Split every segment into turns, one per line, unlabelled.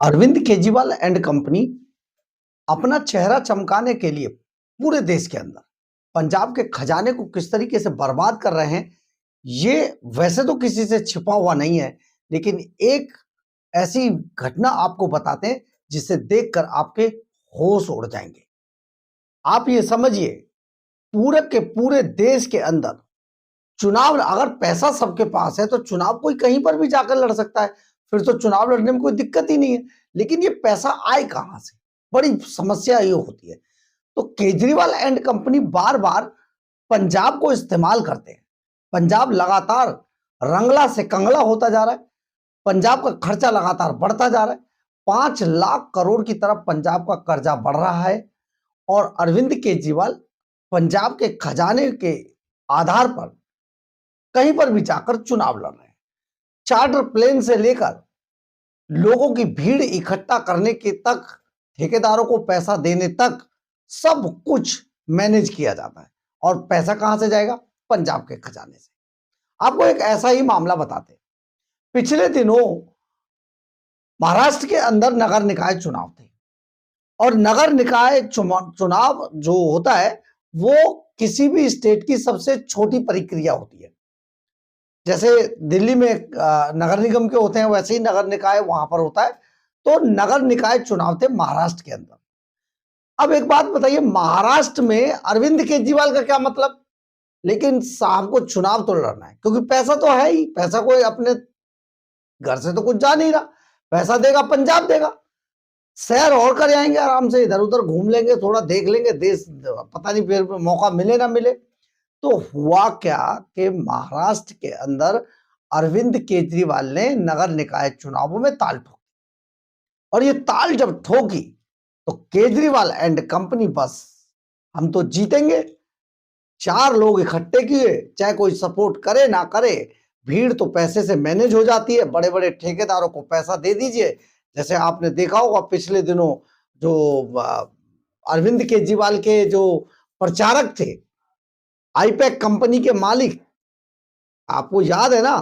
Arvind Kejriwal and company अपना चेहरा चमकाने के लिए पूरे देश के अंदर पंजाब के खजाने को किस तरीके से बर्बाद कर रहे हैं, ये वैसे तो किसी से छिपा हुआ नहीं है, लेकिन एक ऐसी घटना आपको बताते हैं जिसे देखकर आपके होश उड़ जाएंगे। आप ये समझिए, पूरे के पूरे देश के अंदर चुनाव, अगर पैसा सबके पास है तो चुनाव कोई कहीं पर भी जाकर लड़ सकता है, फिर तो चुनाव लड़ने में कोई दिक्कत ही नहीं है। लेकिन ये पैसा आए कहां से, बड़ी समस्या ये होती है। तो केजरीवाल एंड कंपनी बार बार पंजाब को इस्तेमाल करते हैं। पंजाब लगातार रंगला से कंगला होता जा रहा है, पंजाब का खर्चा लगातार बढ़ता जा रहा है। 5 लाख करोड़ की तरफ पंजाब का कर्जा बढ़ रहा है और अरविंद केजरीवाल पंजाब के खजाने के आधार पर कहीं पर भी जाकर चुनाव लड़ रहे हैं। चार्टर प्लेन से लेकर लोगों की भीड़ इकट्ठा करने के तक, ठेकेदारों को पैसा देने तक सब कुछ मैनेज किया जाता है। और पैसा कहां से जाएगा? पंजाब के खजाने से। आपको एक ऐसा ही मामला बताते हैं। पिछले दिनों महाराष्ट्र के अंदर नगर निकाय चुनाव थे और नगर निकाय चुनाव जो होता है वो किसी भी स्टेट की सबसे छोटी प्रक्रिया होती है। जैसे दिल्ली में नगर निगम के होते हैं, वैसे ही नगर निकाय वहां पर होता है। तो नगर निकाय चुनाव थे महाराष्ट्र के अंदर। अब एक बात बताइए, महाराष्ट्र में अरविंद केजरीवाल का क्या मतलब? लेकिन साहब को चुनाव तो लड़ना है, क्योंकि पैसा तो है ही। पैसा कोई अपने घर से तो कुछ जा नहीं रहा, पैसा देगा पंजाब देगा। शहर और कर आएंगे, आराम से इधर उधर घूम लेंगे, थोड़ा देख लेंगे देश, पता नहीं फिर मौका मिले ना मिले। तो हुआ क्या कि महाराष्ट्र के अंदर अरविंद केजरीवाल ने नगर निकाय चुनावों में ताल ठोकी और ये ताल जब ठोकी तो केजरीवाल एंड कंपनी बस हम तो जीतेंगे। 4 लोग इकट्ठे किए, चाहे कोई सपोर्ट करे ना करे, भीड़ तो पैसे से मैनेज हो जाती है। बड़े बड़े ठेकेदारों को पैसा दे दीजिए। जैसे आपने देखा होगा पिछले दिनों जो अरविंद केजरीवाल के जो प्रचारक थे, आईपैक कंपनी के मालिक, आपको याद है ना,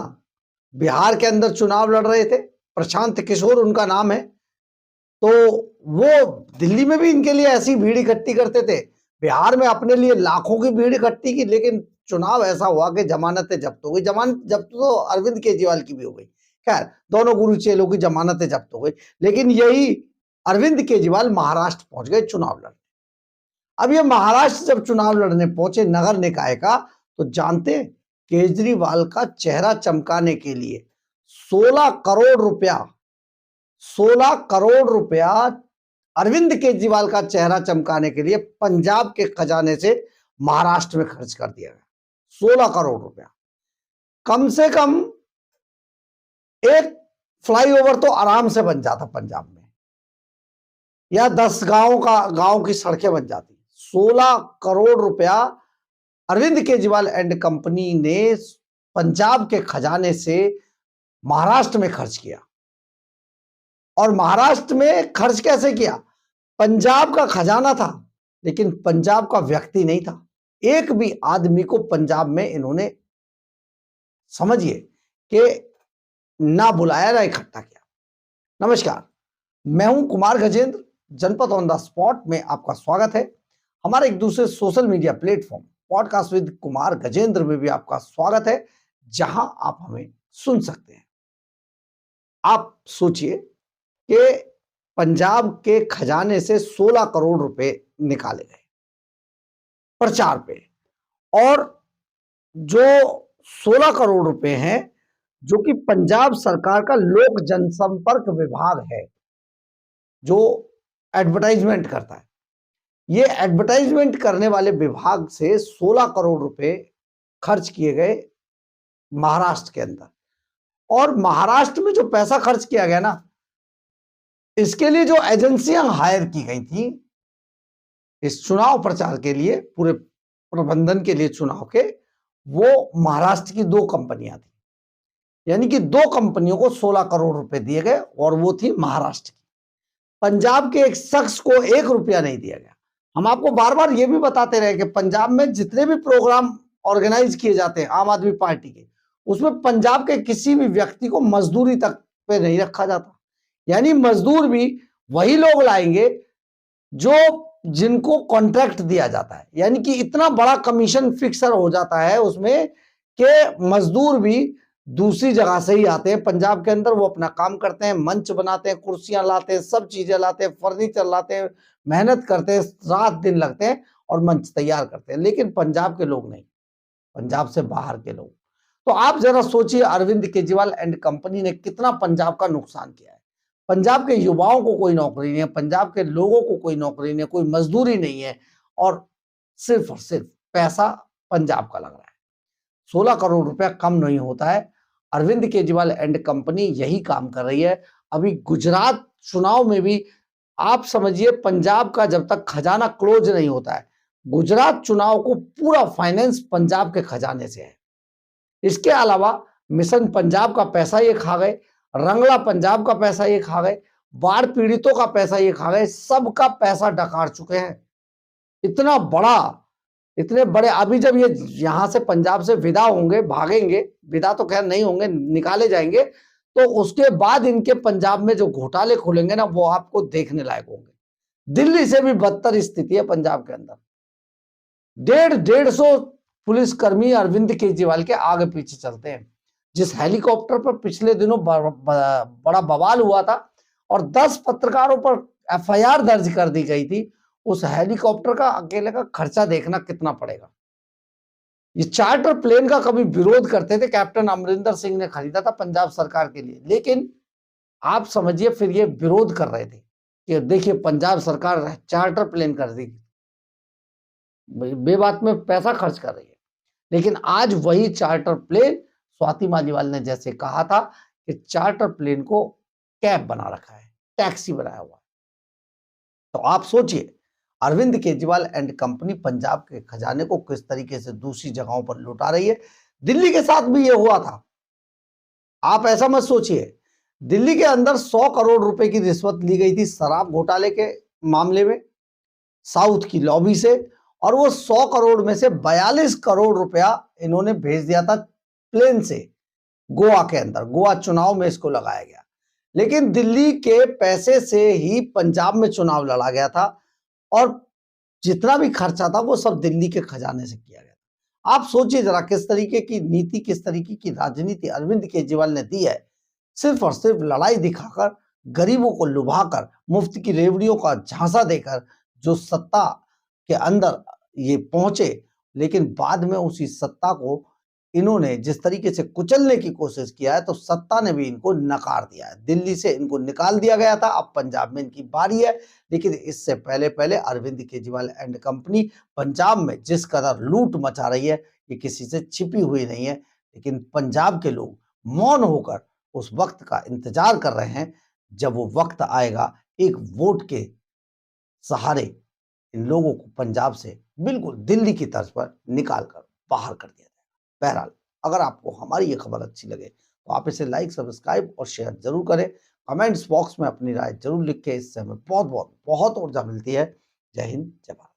बिहार के अंदर चुनाव लड़ रहे थे, प्रशांत किशोर उनका नाम है। तो वो दिल्ली में भी इनके लिए ऐसी भीड़ इकट्ठी करते थे, बिहार में अपने लिए लाखों की भीड़ इकट्ठी की। लेकिन चुनाव ऐसा हुआ कि जमानतें जब्त हो गई। जमानत जब्त तो अरविंद केजरीवाल की भी हो गई, खैर दोनों गुरु चेलों की जमानतें जब्त हो गई। लेकिन यही अरविंद केजरीवाल महाराष्ट्र पहुंच गए चुनाव लड़ने। अब ये महाराष्ट्र जब चुनाव लड़ने पहुंचे नगर निकाय का, तो जानते हैं केजरीवाल का चेहरा चमकाने के लिए 16 करोड़ रुपया 16 करोड़ रुपया अरविंद केजरीवाल का चेहरा चमकाने के लिए पंजाब के खजाने से महाराष्ट्र में खर्च कर दिया गया। 16 करोड़ रुपया। कम से कम एक फ्लाईओवर तो आराम से बन जाता पंजाब में, या 10 गांव की सड़कें बन जाती। 16 करोड़ रुपया अरविंद केजरीवाल एंड कंपनी ने पंजाब के खजाने से महाराष्ट्र में खर्च किया। और महाराष्ट्र में खर्च कैसे किया? पंजाब का खजाना था, लेकिन पंजाब का व्यक्ति नहीं था। एक भी आदमी को पंजाब में इन्होंने, समझिए कि ना बुलाया ना इकट्ठा किया। नमस्कार, मैं हूं कुमार गजेंद्र। जनपद ऑन द स्पॉट में आपका स्वागत है। हमारे एक दूसरे social media platform podcast with Kumar Gajendra में भी आपका स्वागत है, जहां आप हमें सुन सकते हैं। आप सोचिए कि पंजाब के खजाने से 16 करोड़ रुपए निकाले गए प्रचार पे, और जो 16 करोड़ रुपए हैं जो कि पंजाब सरकार का लोक जनसंपर्क विभाग है, जो एडवर्टाइजमेंट करता है, ये एडवर्टाइजमेंट करने वाले विभाग से 16 करोड़ रुपए खर्च किए गए महाराष्ट्र के अंदर। और महाराष्ट्र में जो पैसा खर्च किया गया ना, इसके लिए जो एजेंसियां हायर की गई थी इस चुनाव प्रचार के लिए, पूरे प्रबंधन के लिए चुनाव के, वो महाराष्ट्र की 2 कंपनियां थी। यानी कि 2 कंपनियों को 16 करोड़ रुपए दिए गए और वो थी महाराष्ट्र की। पंजाब के एक शख्स को 1 रुपया नहीं दिया गया। हम आपको बार बार ये भी बताते रहे कि पंजाब में जितने भी प्रोग्राम ऑर्गेनाइज किए जाते हैं आम आदमी पार्टी के, उसमें पंजाब के किसी भी व्यक्ति को मजदूरी तक पे नहीं रखा जाता। यानी मजदूर भी वही लोग लाएंगे जो जिनको कॉन्ट्रैक्ट दिया जाता है, यानी कि इतना बड़ा कमीशन फिक्सर हो जाता है उसमें कि मजदूर भी दूसरी जगह से ही आते हैं पंजाब के अंदर, वो अपना काम करते हैं, मंच बनाते हैं, कुर्सियां लाते हैं, सब चीजें लाते हैं, फर्नीचर लाते हैं, मेहनत करते हैं, रात दिन लगते हैं और मंच तैयार करते हैं। लेकिन पंजाब के लोग नहीं, पंजाब से बाहर के लोग। तो आप जरा सोचिए अरविंद केजरीवाल एंड कंपनी ने कितना पंजाब का नुकसान किया है। पंजाब के युवाओं को कोई नौकरी नहीं है, पंजाब के लोगों को कोई नौकरी नहीं है, कोई मजदूरी नहीं है और सिर्फ पैसा पंजाब का लग रहा है। 16 करोड़ रुपया कम नहीं होता है। अरविंद केजरीवाल एंड कंपनी यही काम कर रही है। अभी गुजरात चुनाव में भी आप समझिए पंजाब का जब तक खजाना क्लोज नहीं होता है, गुजरात चुनाव को पूरा फाइनेंस पंजाब के खजाने से है। इसके अलावा मिशन पंजाब का पैसा ये खा गए, रंगला पंजाब का पैसा ये खा गए, बाढ़ पीड़ितों का पैसा ये खा गए, सबका पैसा डकार चुके हैं। इतना बड़ा, इतने बड़े, अभी जब ये यहां से पंजाब से विदा होंगे, भागेंगे, विदा तो खैर नहीं होंगे, निकाले जाएंगे, तो उसके बाद इनके पंजाब में जो घोटाले खुलेंगे ना, वो आपको देखने लायक होंगे। दिल्ली से भी बदतर स्थिति है पंजाब के अंदर। 150 पुलिसकर्मी अरविंद केजरीवाल के आगे पीछे चलते हैं। जिस हेलीकॉप्टर पर पिछले दिनों बड़ा बवाल हुआ था और 10 पत्रकारों पर एफआईआर दर्ज कर दी गई थी, उस हेलीकॉप्टर का अकेले का खर्चा देखना कितना पड़ेगा। ये चार्टर प्लेन का कभी विरोध करते थे, कैप्टन अमरिंदर सिंह ने खरीदा था पंजाब सरकार के लिए, लेकिन आप समझिए फिर ये विरोध कर रहे थे कि देखिए पंजाब सरकार चार्टर प्लेन कर दी, बेबात में पैसा खर्च कर रही है। लेकिन आज वही चार्टर प्लेन, स्वाति मालीवाल ने जैसे कहा था कि चार्टर प्लेन को कैब बना रखा है, टैक्सी बनाया हुआ है। तो आप सोचिए अरविंद केजरीवाल एंड कंपनी पंजाब के खजाने को किस तरीके से दूसरी जगहों पर लुटा रही है। दिल्ली के साथ भी ये हुआ था। आप ऐसा मत सोचिए, दिल्ली के अंदर 100 करोड़ रुपए की रिश्वत ली गई थी शराब घोटाले के मामले में साउथ की लॉबी से, और वो 100 करोड़ में से 42 करोड़ रुपया इन्होंने भेज दिया था प्लेन से गोवा के अंदर। गोवा चुनाव में इसको लगाया गया, लेकिन दिल्ली के पैसे से ही पंजाब में चुनाव लड़ा गया था और जितना भी खर्चा था वो सब दिल्ली के खजाने से किया गया। आप सोचिए जरा किस तरीके की नीति, किस तरीके की राजनीति अरविंद केजरीवाल ने दी है। सिर्फ और सिर्फ लड़ाई दिखाकर, गरीबों को लुभाकर, मुफ्त की रेवड़ियों का झांसा देकर जो सत्ता के अंदर ये पहुंचे, लेकिन बाद में उसी सत्ता को इन्होंने जिस तरीके से कुचलने की कोशिश किया है, तो सत्ता ने भी इनको नकार दिया है। दिल्ली से इनको निकाल दिया गया था, अब पंजाब में इनकी बारी है। लेकिन इससे पहले पहले अरविंद केजरीवाल एंड कंपनी पंजाब में जिस कदर लूट मचा रही है, ये किसी से छिपी हुई नहीं है। लेकिन पंजाब के लोग मौन होकर उस वक्त का इंतजार कर रहे हैं जब वो वक्त आएगा, एक वोट के सहारे इन लोगों को पंजाब से बिल्कुल दिल्ली की तर्ज पर निकाल कर बाहर कर दिया जाएगा। बहरहाल, अगर आपको हमारी ये खबर अच्छी लगे तो आप इसे लाइक, सब्सक्राइब और शेयर जरूर करें। कमेंट्स बॉक्स में अपनी राय जरूर लिख के, इससे हमें बहुत बहुत बहुत ऊर्जा मिलती है। जय हिंद, जय भारत।